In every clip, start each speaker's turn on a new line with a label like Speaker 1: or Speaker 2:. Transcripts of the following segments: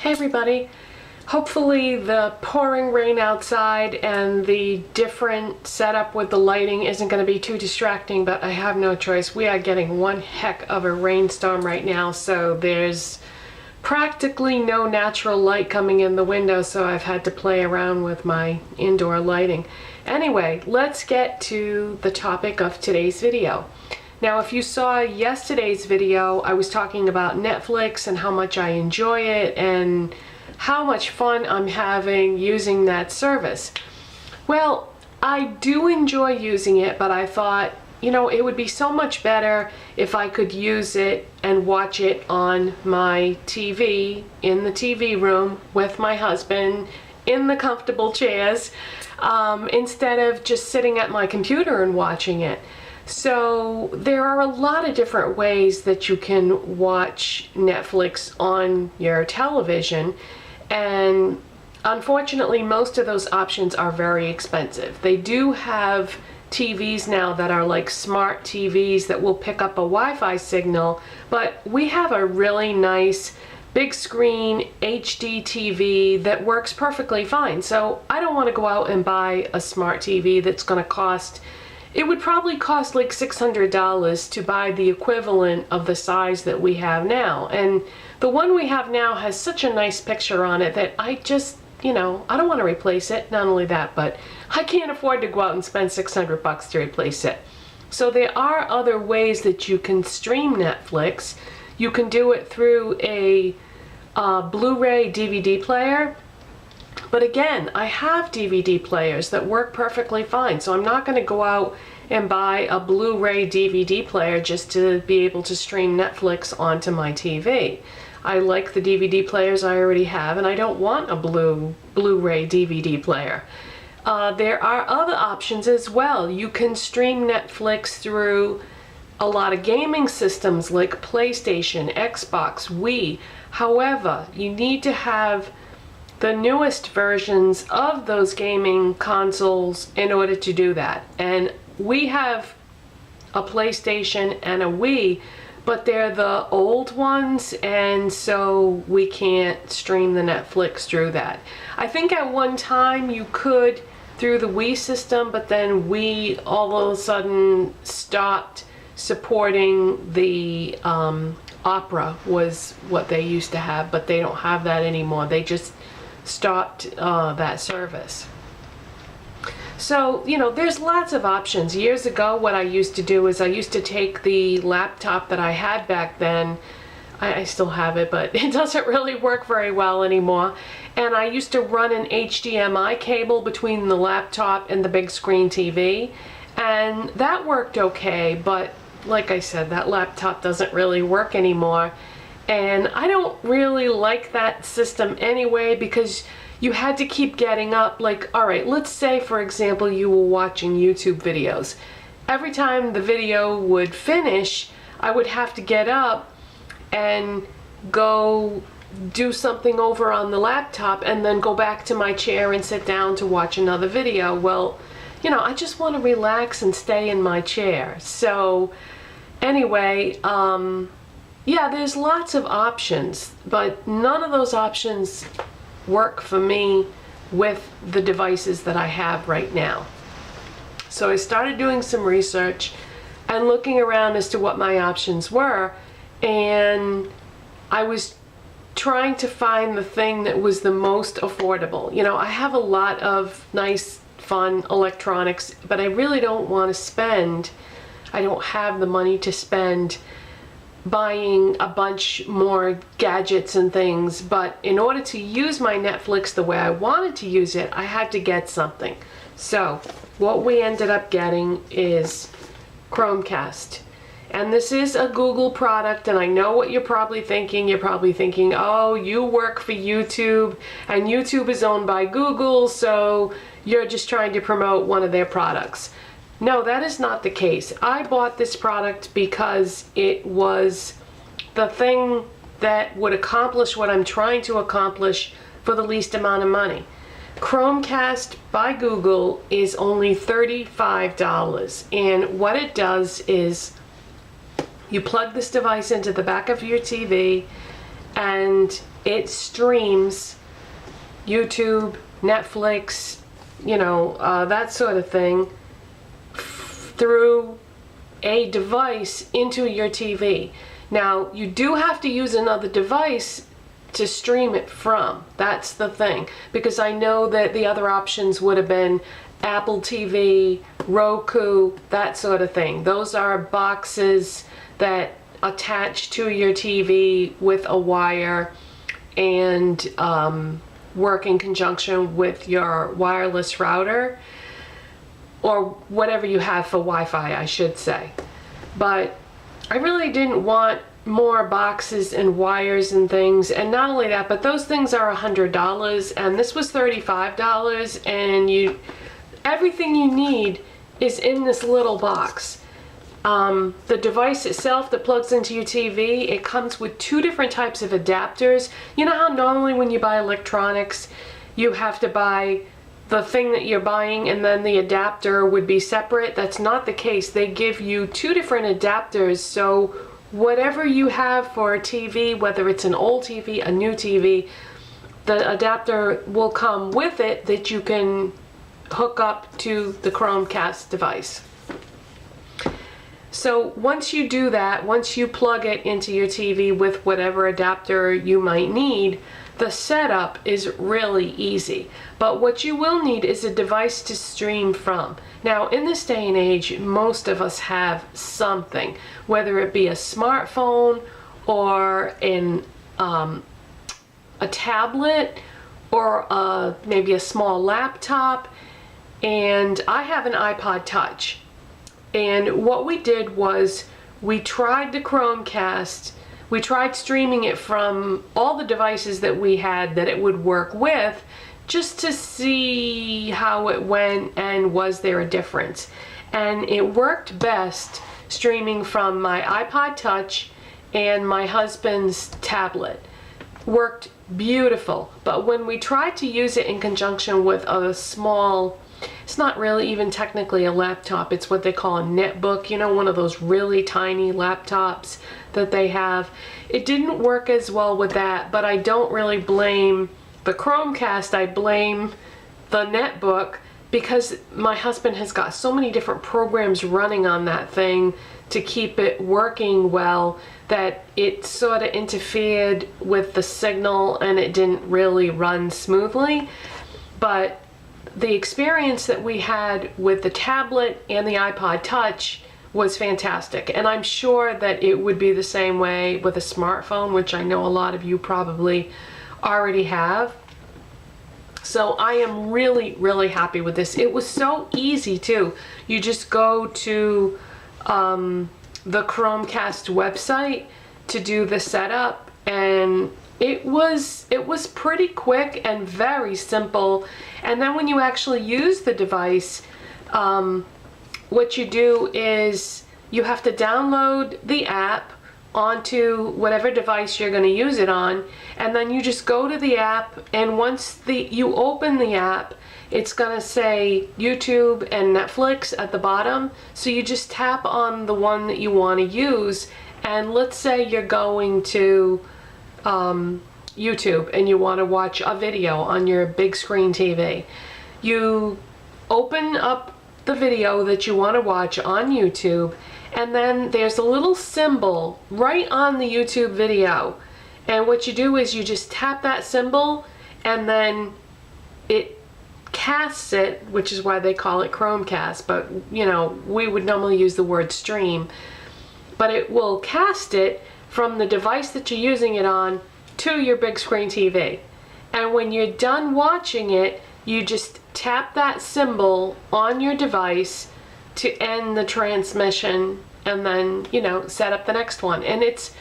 Speaker 1: Hey everybody! Hopefully the pouring rain outside and the different setup with the lighting isn't going to be too distracting, but I have no choice. We are getting one heck of a rainstorm right now, so there's practically no natural light coming in the window, so I've had to play around with my indoor lighting. Anyway, let's get to the topic of today's video. Now, if you saw yesterday's video, I was talking about Netflix and how much I enjoy it and how much fun I'm having using that service. Well, I do enjoy using it, but I thought, you know, it would be so much better if I could use it and watch it on my TV, in the TV room with my husband, in the comfortable chairs, instead of just sitting at my computer and watching it. So there are a lot of different ways that you can watch Netflix on your television, and unfortunately most of those options are very expensive. They do have TVs now that are like smart TVs that will pick up a Wi-Fi signal, but we have a really nice big screen HD TV that works perfectly fine. So I don't want to go out and buy a smart TV that's going to cost, it would probably cost like $600 to buy the equivalent of the size that we have now. And the one we have now has such a nice picture on it that I just, you know, I don't want to replace it. Not only that, but I can't afford to go out and spend $600 to replace it. So there are other ways that you can stream Netflix. You can do it through a Blu-ray DVD player. But again, I have DVD players that work perfectly fine, so I'm not going to go out and buy a Blu-ray DVD player just to be able to stream Netflix onto my TV. I like the DVD players I already have, and I don't want a Blu-ray DVD player. There are other options as well. You can stream Netflix through a lot of gaming systems like PlayStation, Xbox, Wii. However, you need to have the newest versions of those gaming consoles in order to do that. And we have a PlayStation and a Wii, but they're the old ones, and so we can't stream the Netflix through that. I think at one time you could through the Wii system, but then Wii all of a sudden stopped supporting the Opera was what they used to have, but they don't have that anymore. They just stopped that service. So, you know, there's lots of options. Years ago, what I used to do is I used to take the laptop that I had back then, I still have it, but it doesn't really work very well anymore, and I used to run an HDMI cable between the laptop and the big screen TV, and that worked okay, but like I said, that laptop doesn't really work anymore. And I don't really like that system anyway, because you had to keep getting up. Like, all right, let's say for example you were watching YouTube videos. Every time the video would finish, I would have to get up and go do something over on the laptop and then go back to my chair and sit down to watch another video. Well, you know, I just want to relax and stay in my chair. So anyway, yeah, there's lots of options, but none of those options work for me with the devices that I have right now. So I started doing some research and looking around as to what my options were, and I was trying to find the thing that was the most affordable. You know, I have a lot of nice, fun electronics, but I really don't want to spend, I don't have the money to spend buying a bunch more gadgets and things. But in order to use my Netflix the way I wanted to use it, I had to get something. So what we ended up getting is Chromecast. And this is a Google product, and I know what you're probably thinking. You're probably thinking, oh, you work for YouTube, and YouTube is owned by Google, so you're just trying to promote one of their products. No, that is not the case. I bought this product because it was the thing that would accomplish what I'm trying to accomplish for the least amount of money. Chromecast by Google is only $35, and what it does is you plug this device into the back of your TV, and it streams YouTube, Netflix, you know, that sort of thing through a device into your TV. Now, you do have to use another device to stream it from. That's the thing. Because I know that the other options would have been Apple TV, Roku, that sort of thing. Those are boxes that attach to your TV with a wire and work in conjunction with your wireless router, or whatever you have for Wi-Fi, I should say. But I really didn't want more boxes and wires and things, and not only that, but those things are $100 and this was $35, and everything you need is in this little box. The device itself that plugs into your TV, it comes with 2 different types of adapters. You know how normally when you buy electronics, you have to buy the thing that you're buying and then the adapter would be separate? That's not the case. They give you 2 different adapters, so whatever you have for a TV, whether it's an old TV, a new TV, the adapter will come with it that you can hook up to the Chromecast device. So once you do that, once you plug it into your TV with whatever adapter you might need, the setup is really easy. But what you will need is a device to stream from. Now, in this day and age, most of us have something, whether it be a smartphone or a tablet or maybe a small laptop. And I have an iPod Touch. And what we did was we tried the Chromecast. We tried streaming it from all the devices that we had that it would work with, just to see how it went and was there a difference. And it worked best streaming from my iPod Touch and my husband's tablet. Worked beautiful. But when we tried to use it in conjunction with a small, it's not really even technically a laptop, it's what they call a netbook, you know, one of those really tiny laptops that they have. It didn't work as well with that, but I don't really blame the Chromecast, I blame the netbook, because my husband has got so many different programs running on that thing to keep it working well that it sort of interfered with the signal and it didn't really run smoothly. But the experience that we had with the tablet and the iPod Touch was fantastic, and I'm sure that it would be the same way with a smartphone, which I know a lot of you probably already have. So I am really, really happy with this. It was so easy too. You just go to the Chromecast website to do the setup, and it was pretty quick and very simple. And then when you actually use the device, what you do is you have to download the app onto whatever device you're going to use it on, and then you just go to the app, and once you open the app, it's going to say YouTube and Netflix at the bottom. So you just tap on the one that you want to use, and let's say you're going to YouTube and you want to watch a video on your big screen TV. You open up the video that you want to watch on YouTube, and then there's a little symbol right on the YouTube video, and what you do is you just tap that symbol, and then it casts it, which is why they call it Chromecast, but you know, we would normally use the word stream, but it will cast it from the device that you're using it on to your big screen TV. And when you're done watching it, you just tap that symbol on your device to end the transmission, and then, you know, set up the next one. And it's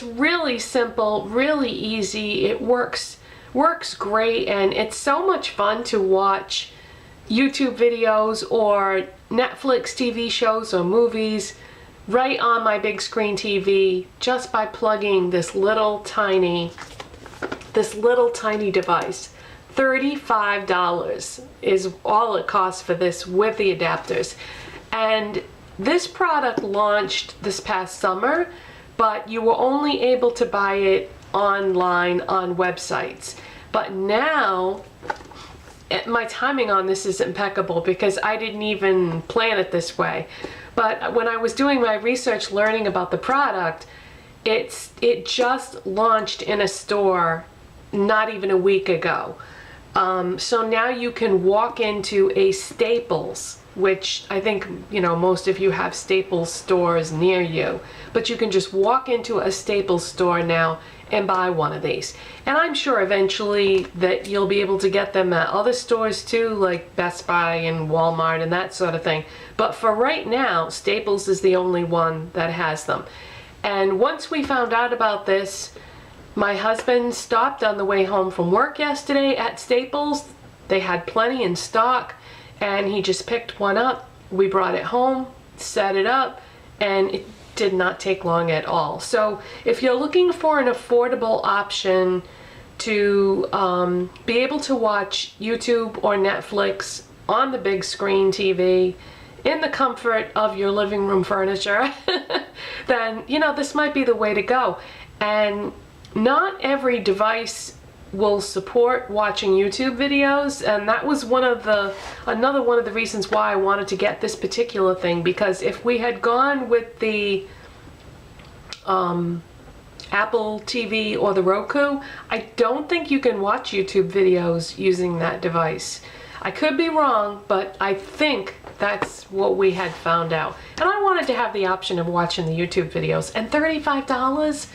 Speaker 1: really simple, really easy. It works great, and it's so much fun to watch YouTube videos or Netflix TV shows or movies right on my big screen TV just by plugging this little tiny device. $35 is all it costs for this with the adapters. And this product launched this past summer, but you were only able to buy it online on websites. But now, my timing on this is impeccable because I didn't even plan it this way. But when I was doing my research learning about the product, it just launched in a store not even a week ago. So now you can walk into a Staples, which I think, you know, most of you have Staples stores near you, but you can just walk into a Staples store now and buy one of these. And I'm sure eventually that you'll be able to get them at other stores too, like Best Buy and Walmart and that sort of thing. But for right now, Staples is the only one that has them. And once we found out about this, my husband stopped on the way home from work yesterday at Staples. They had plenty in stock, and he just picked one up. We brought it home, set it up, and it did not take long at all. So if you're looking for an affordable option to be able to watch YouTube or Netflix on the big screen TV in the comfort of your living room furniture, then, you know, this might be the way to go. And not every device will support watching YouTube videos, and that was another one of the reasons why I wanted to get this particular thing, because if we had gone with the Apple TV or the Roku, I don't think you can watch YouTube videos using that device. I could be wrong, but I think that's what we had found out. And I wanted to have the option of watching the YouTube videos. And $35,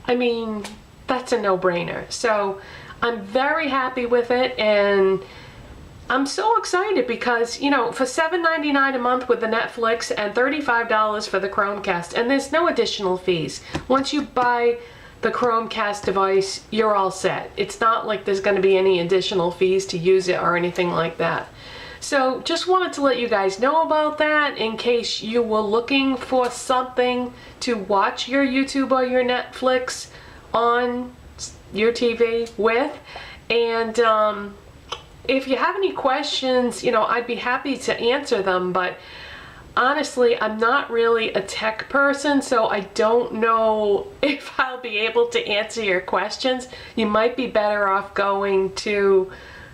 Speaker 1: I mean, that's a no-brainer. So I'm very happy with it, and I'm so excited because, you know, for $7.99 a month with the Netflix and $35 for the Chromecast, and there's no additional fees. Once you buy the Chromecast device, you're all set. It's not like there's going to be any additional fees to use it or anything like that. So just wanted to let you guys know about that in case you were looking for something to watch your YouTube or your Netflix on your TV with. And if you have any questions, you know, I'd be happy to answer them, but honestly, I'm not really a tech person, so I don't know if I'll be able to answer your questions. You might be better off going to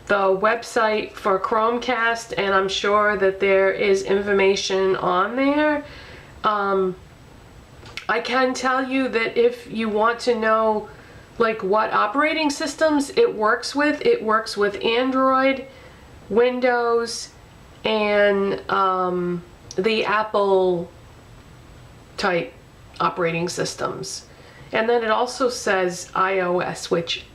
Speaker 1: the website for Chromecast, and I'm sure that there is information on there. I can tell you that if you want to know like what operating systems it works with Android, Windows, and the Apple type operating systems. And then it also says iOS, which,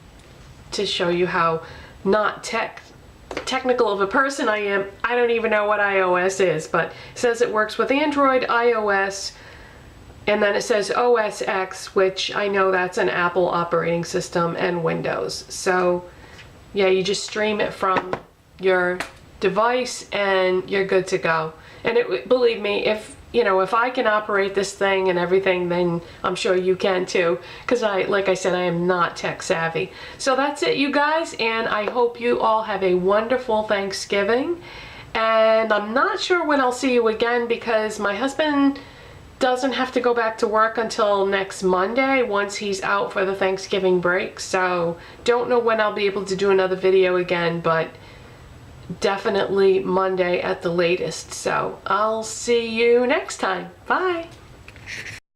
Speaker 1: to show you how not technical of a person I am, I don't even know what iOS is, but it says it works with Android, iOS, and then it says OS X, which I know that's an Apple operating system, and Windows. So yeah, you just stream it from your device and you're good to go. And believe me, if I can operate this thing and everything, then I'm sure you can too, because like I said, I am not tech savvy. So that's it, you guys, and I hope you all have a wonderful Thanksgiving. And I'm not sure when I'll see you again, because my husband doesn't have to go back to work until next Monday once he's out for the Thanksgiving break. So don't know when I'll be able to do another video again, but definitely Monday at the latest. So I'll see you next time. Bye.